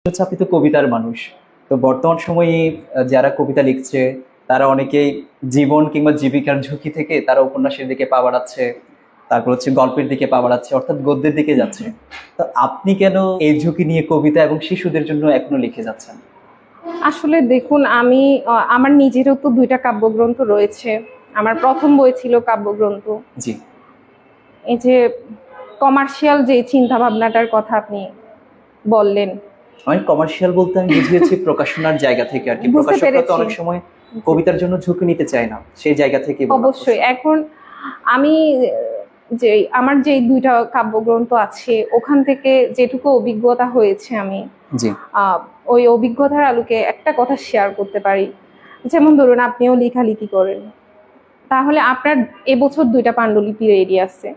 হচ্ছে আপনি তো কবিতার মানুষ। তো বর্তমান সময়ে যারা কবিতা লিখছে তারা অনেকেই জীবন কিংবা জীবিকার ঝুঁকি থেকে তারা উপন্যাসের দিকে পা বাড়াচ্ছে, তারপর হচ্ছে গল্পের দিকে পা বাড়াচ্ছে, অর্থাৎ গদ্যের দিকে যাচ্ছে। তো আপনি কেন এই ঝুঁকি নিয়ে কবিতা এবং শিশুদের জন্য এখনো লিখে যাচ্ছেন? আসলে দেখুন, আমি আমার নিজেরও তো 2টা কাব্যগ্রন্থ রয়েছে। আমার প্রথম বই ছিল কাব্যগ্রন্থ। জি। এই যে কমার্শিয়াল যে চিন্তা ভাবনাটার কথা আপনি বললেন, আমি কমার্শিয়াল বলতে আমি বুঝিয়েছি প্রকাশনার জায়গা থেকে আর কি। বুঝতে প্রকাশকরা তো পেরেছি। অনেক সময় কবিতার জন্য ঝুঁকি নিতে চায় না, সেই জায়গা থেকে অবশ্যই। এখন আমি যে আমার যে 2টা কাব্যগ্রন্থ আছে ওখান থেকে যেটুকু অভিজ্ঞতা হয়েছে আমি জি ওই অভিজ্ঞতার আলোকে একটা কথা শেয়ার করতে পারি। যেমন ধরুন, আপনিও লেখালেখি করেন, তাহলে আপনার এবছর 2টা পাণ্ডুলিপি রেডি আছে,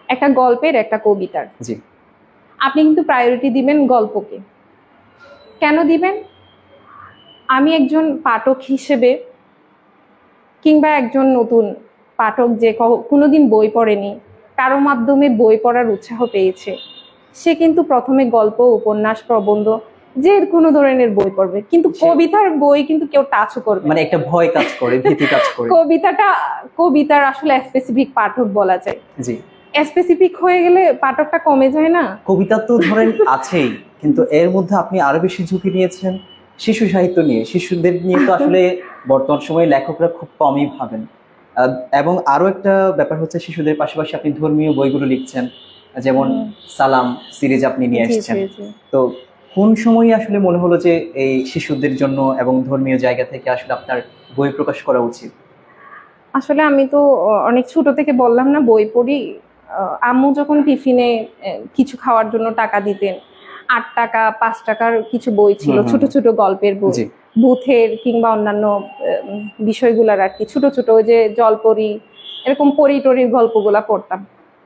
একটা গল্পের একটা কবিতার। জি আপনি কিন্তু প্রায়োরিটি দিবেন গল্পকে। কেন দিবেন? আমি একজন পাঠক হিসেবে, কিংবা একজন নতুন পাঠক যে কোনোদিন বই পড়েনি, কারো মাধ্যমে বই পড়ার উৎসাহ পেয়েছে, সে কিন্তু প্রথমে গল্প, উপন্যাস, প্রবন্ধ যে কোনো ধরনের বই পড়বে, কিন্তু কবিতার বই কিন্তু কেউ টাচও করবে না। মানে একটা ভয় কাজ করে, ভীতি কাজ করে। কবিতার আসলে স্পেসিফিক পাঠক বলা যায়। জি। স্পেসিফিক হয়ে গেলে পাঠকটা কমে যায় না? কবিতা তো ধরেন আছেই, কিন্তু এর মধ্যে আপনি আরো বেশি ঝুঁকি নিয়েছেন শিশু সাহিত্য নিয়ে। শিশুদের নিয়ে তো আসলে বর্তমান সময়ে লেখকরা খুব কমই ভাবেন। এবং আরো একটা ব্যাপার হচ্ছে, শিশুদের পাশাপাশি আপনি ধর্মীয় বইগুলো লিখছেন, যেমন সালাম সিরিজ আপনি নিয়ে আসছেন। তো কোন সময় আসলে মনে হলো যে এই শিশুদের জন্য এবং ধর্মীয় জায়গা থেকে আসলে আপনার বই প্রকাশ করা উচিত? আসলে আমি তো অনেক ছোট থেকে বললাম না বই পড়ি। আম্মু যখন টিফিনে কিছু খাওয়ার জন্য টাকা দিতেন, 8 টাকা 5 টাকার কিছু বই ছিল, ছোট ছোট গল্পের বই, ভূতের কিংবা অন্যান্য বিষয়গুলার আর কি, ছোট ছোট ওই যে জলপরি, এরকম পরি টরির গল্পগুলা পড়তাম।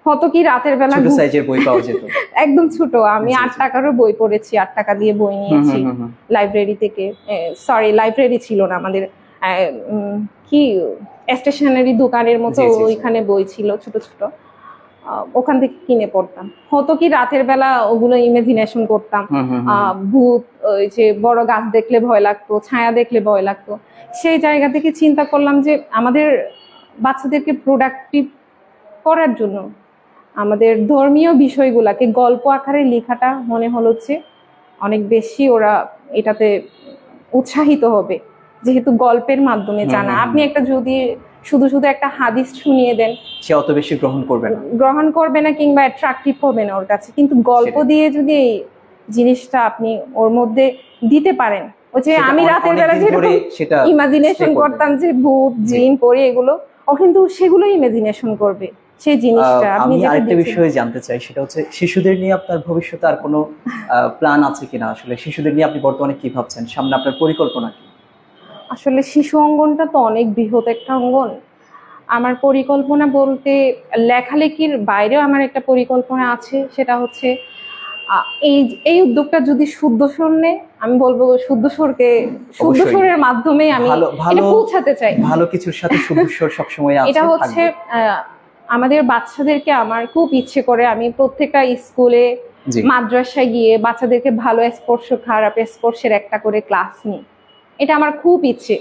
হতো কি রাতের বেলা ছোট সাইজের বই পাওয়া যেত। একদম ছোট। আমি 8 টাকারও বই পড়েছি, 8 টাকা দিয়ে বই নিয়েছি লাইব্রেরি থেকে। সরি, লাইব্রেরি ছিল না আমাদের, কি স্টেশনারি দোকানের মতো ওইখানে বই ছিল ছোট ছোট, ওখান থেকে কিনে পড়তাম। হতো কি রাতের বেলা ওগুলো ইমাজিনেশন করতাম। ভূত, ওই যে বড় গাছ দেখলে ভয় লাগতো, ছায়া দেখলে ভয় লাগতো। সেই জায়গা থেকে চিন্তা করলাম যে আমাদের বাচ্চাদেরকে প্রোডাক্টিভ করার জন্য আমাদের ধর্মীয় বিষয়গুলাকে গল্প আকারে লেখাটা মনে হলো যে অনেক বেশি ওরা এটাতে উৎসাহিত হবে, যেহেতু গল্পের মাধ্যমে জানা। আপনি একটা যদি শুধু শুধু একটা হাদিস শুনিয়ে দেন, সে অত বেশি গ্রহণ করবে না কিংবা অ্যাট্রাকটিভ হবে না ওর কাছে। কিন্তু গল্প দিয়ে যদি এই জিনিসটা আপনি ওর মধ্যে দিতে পারেন, ওই যে আমি রাতের বেলা যেরকম ইমাজিনেশন করতাম যে ভূত জিন পরি এগুলো, ও কিন্তু সেগুলো ইমাজিনেশন করবে সেই জিনিসটা। আমি আরেকটা বিষয় জানতে চাই, সেটা হচ্ছে শিশুদের নিয়ে আপনার ভবিষ্যতে আর কোনো প্ল্যান আছে কিনা? আসলে শিশুদের নিয়ে আপনি বর্তমানে কি ভাবছেন? সামনে আপনার পরিকল্পনা কি? আসলে শিশু অঙ্গনটা তো অনেক বৃহৎ একটা অঙ্গন। আমার পরিকল্পনা বলতে লেখালেখির বাইরেও আমার একটা পরিকল্পনা আছে, সেটা হচ্ছে এই উদ্যোগটা যদি শুদ্ধ স্বর নেয়, আমি বলবো শুদ্ধ স্বরের মাধ্যমে আমি এটা পৌঁছাতে চাই। ভালো কিছুর সাথে শুদ্ধ স্বর সবসময় আছে। এটা হচ্ছে আমাদের বাচ্চাদেরকে, আমার খুব ইচ্ছে করে আমি প্রত্যেকটা স্কুলে মাদ্রাসায় গিয়ে বাচ্চাদেরকে ভালো স্পর্শ খারাপ স্পর্শের একটা করে ক্লাস নিই। এটা আমার খুব ইচ্ছে।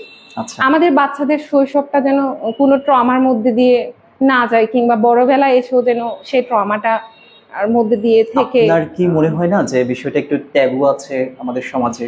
আমাদের বাচ্চাদের শৈশবটা যেন কোনো ট্রমার মধ্যে দিয়ে না যায়, কিংবা বড়বেলায় এসেও যেন সেই ট্রমাটা আর মধ্যে দিয়ে থেকে। আপনার কি মনে হয় না যে বিষয়টা একটু ট্যাবু আছে আমাদের সমাজে?